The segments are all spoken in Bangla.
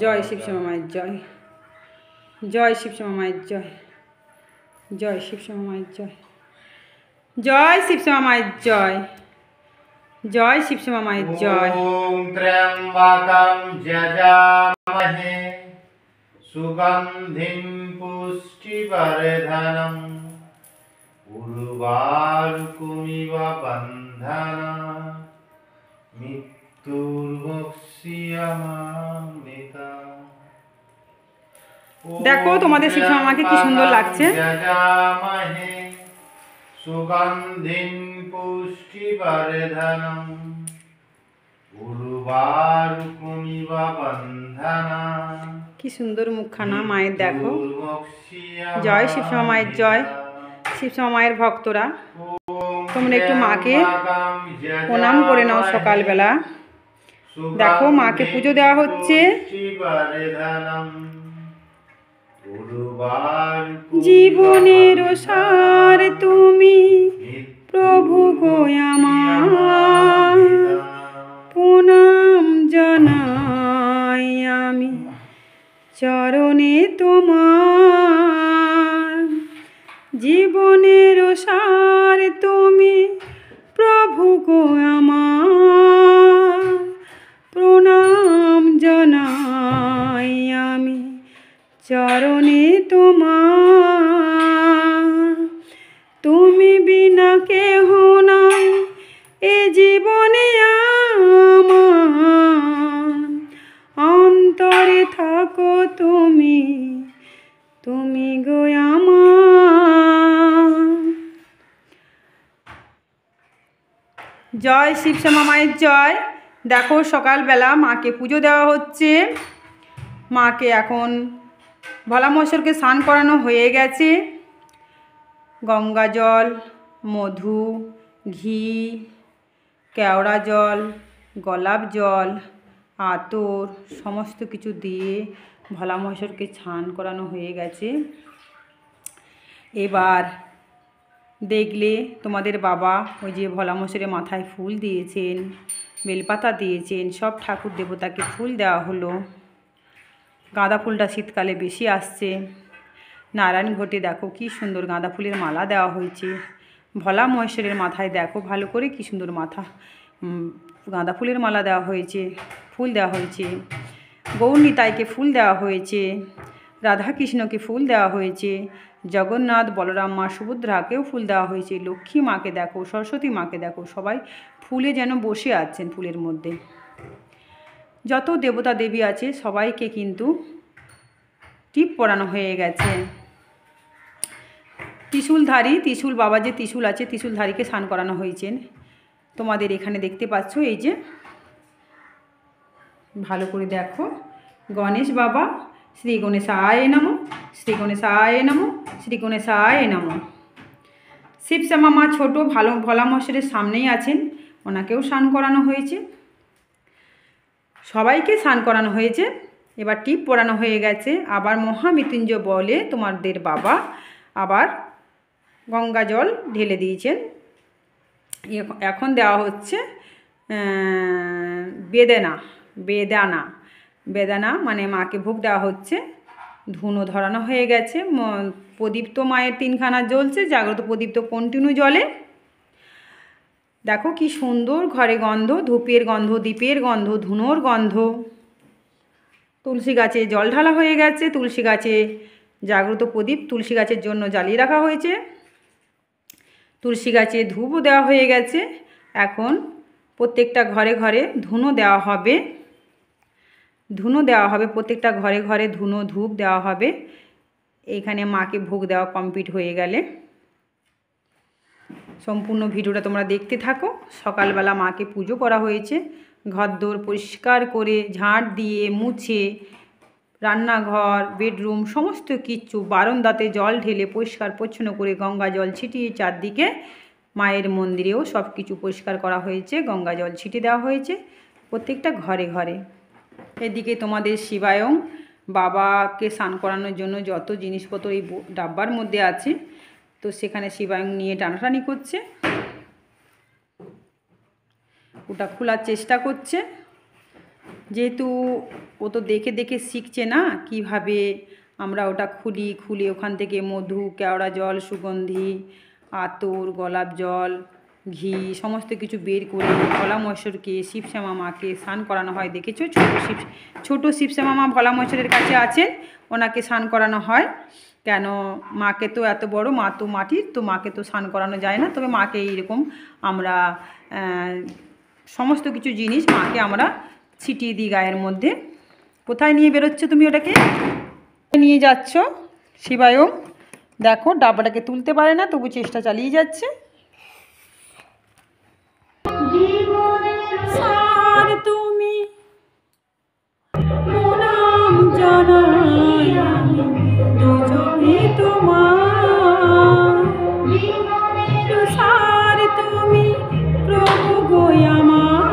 জয় শিবশ্যামা মায়ের জয়, জয় শিবশ্যামা মায়ের জয়, জয় শিবশ্যামা মায়ের জয়, জয় শিবশ্যামা মায়ের জয়, জয় শিবশ্যামা মায়ের জয়। ওম ত্র্যম্বকং যজামহে সুগন্ধিং পুষ্টিবর্ধনং উর্বারুকমিব বন্ধনাৎ মৃত্যুর্মুক্ষীয়মামৃতাৎ। দেখো তোমাদের শিবশ্যামা মাকে কি সুন্দর লাগছে। যজামহে সুগন্ধিং পুষ্টিবর্ধনং উর্বারুকমিব বন্ধনাৎ। কি সুন্দর মুখখানা মায়ের, দেখো। জয় শিবশ্যামা মায়ের জয়। শিবশ্যামা মায়ের ভক্তরা তোমরা একটু মাকে প্রণাম করে নাও সকালবেলা। দেখো মাকে পুজো দেওয়া হচ্ছে। জীবনের সার তুমি প্রভু গো আমার, প্রণাম জানাই আমি চরণে তোমার। জীবনের সার তুমি প্রভু গো আমার, প্রণাম জানাই আমি চরণে তোমার। তুমি বিনা কেহ নাই এ জীবনে আমার, অন্তরে থাকো তুমি, তুমি গো আমার। জয় শিবশ্যামা মায়ের জয়। দেখো সকালবেলা মাকে পুজো দেওয়া হচ্ছে। মাকে এখন ভোলা মহেশ্বরকে স্নান করানো হয়ে গেছে। গঙ্গা জল, মধু, ঘি, কেওড়া জল, গোলাপ জল, আতর সমস্ত কিছু দিয়ে ভোলা মহেশ্বরকে স্নান করানো হয়ে গেছে। এবার দেখলে তোমাদের বাবা ওই যে ভোলা মহেশ্বরের মাথায় ফুল দিয়েছেন, বেলপাতা দিয়েছেন, সব ঠাকুর দেবতাকে ফুল দেওয়া হলো। গাঁদা ফুলটা শীতকালে বেশি আসছে। নারায়ণ ঘটে দেখো কি সুন্দর গাঁদা ফুলের মালা দেওয়া হয়েছে। ভোলা মহেশ্বরের মাথায় দেখো ভালো করে কি সুন্দর মাথা গাঁদা ফুলের মালা দেওয়া হয়েছে, ফুল দেওয়া হয়েছে। গৌরনিতাইকে ফুল দেওয়া হয়েছে, রাধাকৃষ্ণকে ফুল দেওয়া হয়েছে, জগন্নাথ, বলরাম, মা সুভদ্রাকেও ফুল দেওয়া হয়েছে। লক্ষ্মী মাকে দেখো, সরস্বতী মাকে দেখো, সবাই ফুলে যেন বসে আছেন ফুলের মধ্যে। যত দেবতা দেবী আছে সবাইকে কিন্তু টিপ পরানো হয়ে গেছে। ত্রিশূলধারী, ত্রিশূল বাবা যে ত্রিশূল আছে ত্রিশূলধারীকে স্নান করানো হয়েছেন। তোমাদের এখানে দেখতে পাচ্ছ, এই যে ভালো করে দেখো, গণেশ বাবা, শ্রী গণেশায় নমঃ, শ্রী গণেশায় নমঃ, শ্রী গণেশায় নমঃ। শিবশ্যামা মা ছোট ভোলা মহেশ্বরের সামনেই আছেন, ওনাকেও স্নান করানো হয়েছে। সবাইকে স্নান করানো হয়েছে। এবার টিপ পরানো হয়ে গেছে। আবার মহামৃত্যুঞ্জয় বলে তোমাদের বাবা আবার গঙ্গা জল ঢেলে দিয়েছেন। এখন দেওয়া হচ্ছে বেদানা, বেদানা, বেদানা মানে মাকে ভোগ দেওয়া হচ্ছে। ধুনো ধরানো হয়ে গেছে। প্রদীপ তো মায়ের 3খানা জ্বলছে, জাগ্রত প্রদীপ তো কন্টিনিউ জ্বলে। দেখো কি সুন্দর ঘরে গন্ধ, ধূপের গন্ধ, দীপের গন্ধ, ধুনোর গন্ধ। তুলসী গাছে জল ঢালা হয়ে গেছে। তুলসী গাছে জাগ্রত প্রদীপ তুলসী গাছের জন্য জ্বালিয়ে রাখা হয়েছে। তুলসী গাছে ধূপও দেওয়া হয়ে গেছে। এখন প্রত্যেকটা ঘরে ঘরে ধুনো দেওয়া হবে। ধুনো দেওয়া হবে, প্রত্যেকটা ঘরে ঘরে ধুনো ধূপ দেওয়া হবে। এইখানে মাকে ভোগ দেওয়া কমপ্লিট হয়ে গেলে সম্পূর্ণ ভিডিওটা তোমরা দেখতে থাকো। সকালবেলা মাকে পুজো করা হয়েছে। ঘরদোর পরিষ্কার করে ঝাঁট দিয়ে মুছে, রান্নাঘর, বেডরুম সমস্ত কিছু বারান্দাতে জল ঢেলে পরিষ্কার পরিচ্ছন্ন করে গঙ্গা জল ছিটিয়ে চারদিকে মায়ের মন্দিরেও সব কিছু পরিষ্কার করা হয়েছে। গঙ্গা জল ছিটিয়ে দেওয়া হয়েছে প্রত্যেকটা ঘরে ঘরে। এদিকে তোমাদের শিবায়ং বাবাকে স্নান করানোর জন্য যত জিনিসপত্র এই ডাব্বার মধ্যে আছে, তো সেখানে শিবায়ং নিয়ে টানাটানি করছে। ওটা খোলার চেষ্টা করছে। যেহেতু ও তো দেখে দেখে শিখছে না কিভাবে আমরা ওটা খুলে ওখান থেকে মধু, কেওড়া জল, সুগন্ধি, আতর, গোলাপ জল, ঘি সমস্ত কিছু বের করে ভোলা মহেশ্বরকে, শিবশ্যামা মাকে স্নান করানো হয়। দেখেছো ছোট শিবশ্যামা মা ভোলা মহেশ্বরের কাছে আছেন, ওনাকে স্নান করানো হয়। কেন, মাকে তো এত বড় মা তো মাটির, তো মাকে তো স্নান করানো যায় না, তবে মাকে এইরকম আমরা সমস্ত কিছু জিনিস মাকে আমরা ছিটিয়ে দিই গায়ের মধ্যে। কোথায় নিয়ে বেরোচ্ছ তুমি ওটাকে? নিয়ে যাচ্ছ শিবায়ম। দেখো ডাব্বাটাকে তুলতে পারে না, তবু চেষ্টা চালিয়ে যাচ্ছে। তুমি প্রণাম জানাই আমি দুজনে তোমার, সার তুমি প্রভু গো আমার।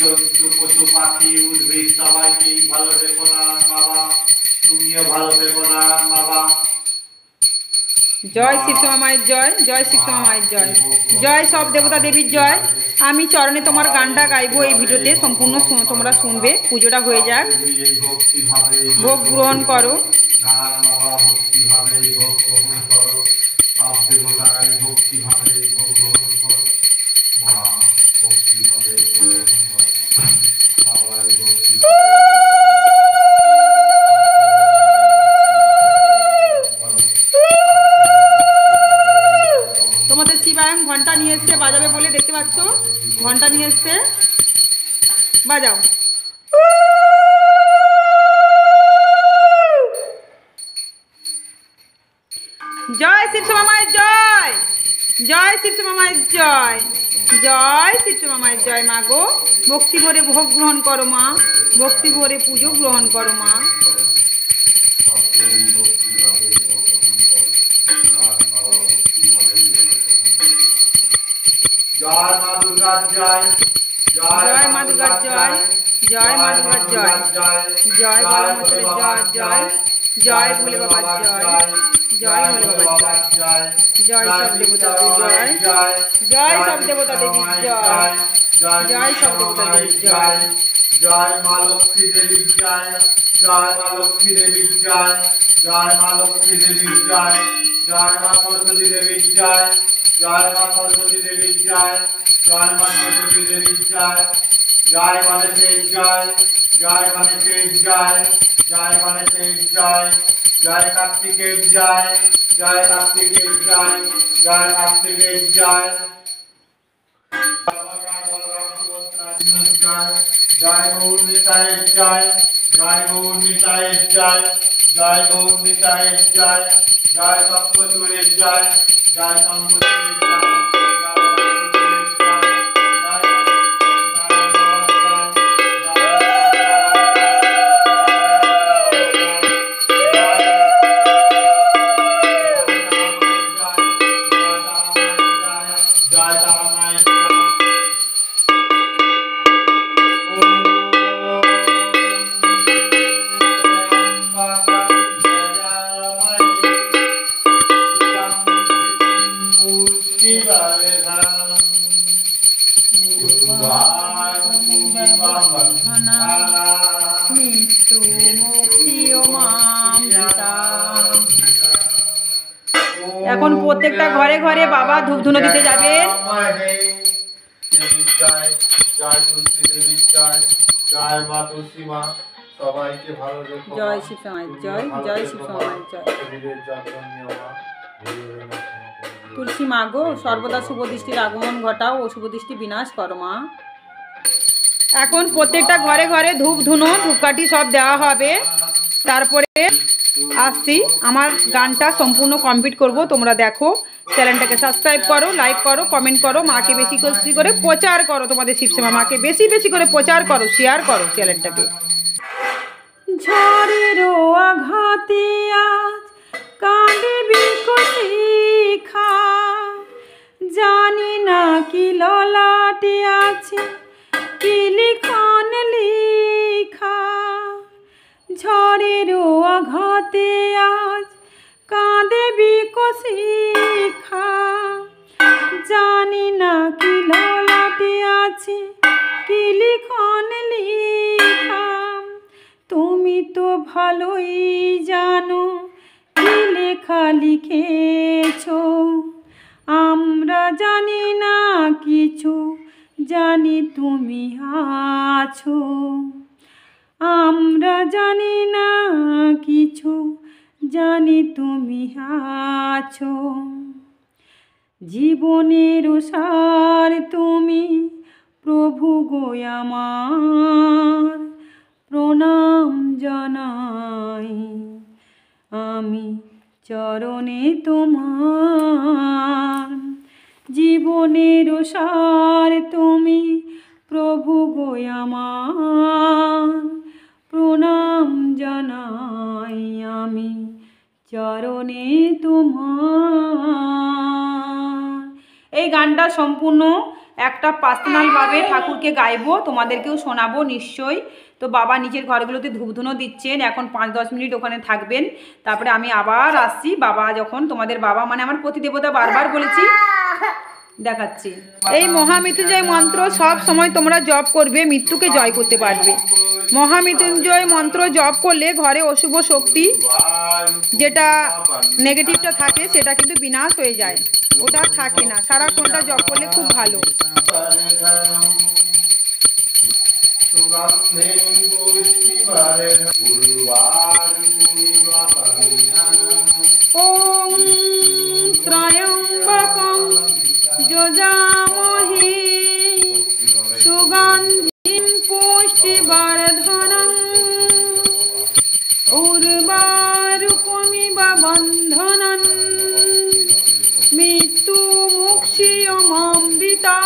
জন্তু পশু পাখি উদ্ভিদ সবাইকেই ভালো রেখো নারায়ণ বাবা, তুমিও ভালো থেকো নারায়ণ বাবা। জয় শিবশ্যামা মায়ের জয়, জয় শিবশ্যামা মায়ের জয়, জয় সব দেবতা দেবীর জয়। আমি চরণে তোমার গানটা গাইবো এই ভিডিওতে, সম্পূর্ণ তোমরা শুনবে। পুজোটা হয়ে যাক, ভোগ গ্রহণ করো। নারায়ণ বাবা ভক্তিভাবে ভোগ গ্রহণ করো, সব দেবতারাই ভক্তিভাবে ভোগ গ্রহণ করো, মা ভক্তিভাবে ভোগ গ্রহণ করো, বাবাই ভক্তিভাবে। তোমাদের শিবায়ম ঘন্টা নিয়ে এসছে, বাজাবে বলে দেখতে পাচ্ছ, ঘন্টা নিয়ে এসছে, বাজাও। জয় শিবশ্যামা মায়ের জয়, জয় শিবশ্যামা মায়ের জয়, জয় শিবশ্যামা মায়ের জয়। মা গো ভক্তি ভরে ভোগ গ্রহণ করো মা, ভক্তি ভরে পুজো গ্রহণ করো মা। জয় মা দুর্গার জয়, জয় মা দুর্গার জয়, জয় মা দুর্গার জয়, জয় ভোলা মহেশ্বরের জয়, জয় জয় ভোলে বাবার জয়, জয় ভোলে বাবার জয়, জয় সব দেবতা জয়, জয় সব দেবতা দেবীর জয়, জয় সব দেবতা দেবীর জয়, জয় মা লক্ষ্মী দেবীর জয়, জয় মা লক্ষ্মী দেবীর জয়, জয় মা লক্ষ্মী দেবীর জয়, জয় মা সরস্বতী দেবীর জয়, জয় মা সরস্বতী দেবীর জয়, জয় মা সরস্বতী দেবীর জয়, জয় গণেশের জয়, জয় গণেশের জয়, জয় গণেশের জয়, জয় কার্তিকের জয়, জয় কার্তিকের জয়, জয় কার্তিকের জয়, জয় গৌর নিতায়ের জয়, জয় গৌর নিতায়ের জয়, জয় গৌর নিতায়ের জয়, জয় শঙ্করের জয়, জয় শঙ্করের জয়। এখন প্রত্যেকটা ঘরে ঘরে বাবা ধূপ ধুনো দিতে যাবেন। জয় তুলসী দেবীর জয়, জয় মা তুলসী মা, সবাইকে ভালো রেখো। জয় শিবশ্যামা মায়ের জয়, জয় শিবশ্যামা মায়ের জয়। তুলসী মা গো সর্বদা শুভ দৃষ্টির আগমন ঘটাও ও শুভ দৃষ্টি বিনাশ করো মা। এখন প্রত্যেকটা ঘরে ঘরে ধূপ ধুনো ধূপকাঠি সব দেওয়া হবে। তারপরে আসছি, আমার গানটা সম্পূর্ণ কমপ্লিট করব। তোমরা দেখো, চ্যানেলটাকে সাবস্ক্রাইব করো, লাইক করো, কমেন্ট করো, মাকে বেশি বেশি করে প্রচার করো, তোমাদের শিবশ্যামা মাকে বেশি বেশি করে প্রচার করো, শেয়ার করো চ্যানেলটাকে। ঝড়েরও আঘাতে আজ কাঁদে বিকশিখা, জানি না কি ললাটে আছে কি লিখন লিখা। ঝড়েরও আঘাতে আজ কাঁদে বিকশিখা, জানি না কি ললাটে আছে কি লিখন লিখা। তুমি তো ভালোই জানো কি লেখা লিখেছো, আমরা জানি না কিছু, জানি তুমি আছো। আমরা জানি না কিছু, জানি তুমি আছো। জীবনের সার তুমি প্রভু গো আমার, প্রণাম জানাই আমি চরণে তোমার। জীবনের সার তুমি প্রভু গো আমার, প্রণাম জানাই আমি চরণে তোমার। এই গানটা সম্পূর্ণ একটা পার্সোনালভাবে ঠাকুরকে গাইবো, তোমাদেরকেও শোনাবো নিশ্চয়ই। তো বাবা নিচের ঘরগুলোতে ধূপধুনো দিচ্ছেন, এখন 5-10 মিনিট ওখানে থাকবেন, তারপরে আমি আবার আসছি। বাবা যখন, তোমাদের বাবা মানে আমার প্রতিদেবতা, বারবার বলেছি, দেখাচ্ছি। এই মহামৃত্যুঞ্জয় মন্ত্র সব সময় তোমরা জপ করবে, মৃত্যুকে জয় করতে পারবে। মহামৃত্যুঞ্জয় মন্ত্র জপ করলে ঘরে অশুভ শক্তি যেটা নেগেটিভটা থাকে সেটা কিন্তু বিনাশ হয়ে যায়, ওটা থাকে না। সারাক্ষণটা জপ করলে খুব ভালো। ওম ত্রয়ম্বকং যজামহে সুগন্ধিং পুষ্টিবর্ধনং উর্বারুকমিব বন্ধনং মৃত্যুমুক্ষীয়মৃতা।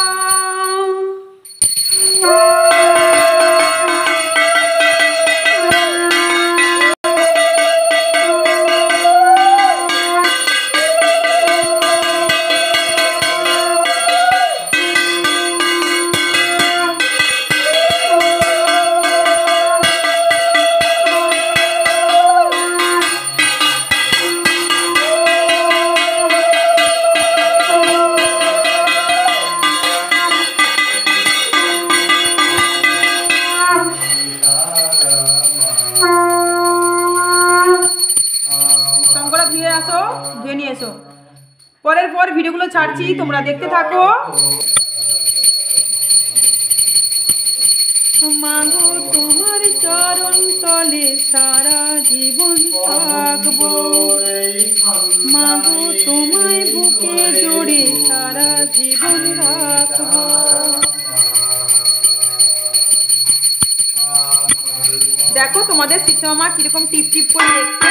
ধুয়ে নিয়ে এসো, পরের পর ভিডিওগুলো ছাড়ছি, তোমরা দেখতে থাকো। মাগো তোমার চরণ তলে সারা জীবন থাকবো, মাগো তোমায় বুকে জড়ে সারা জীবন রাখবো। দেখো তোমাদের শিক্ষা মা কিরকম টিপ টিপ করে দেখছে।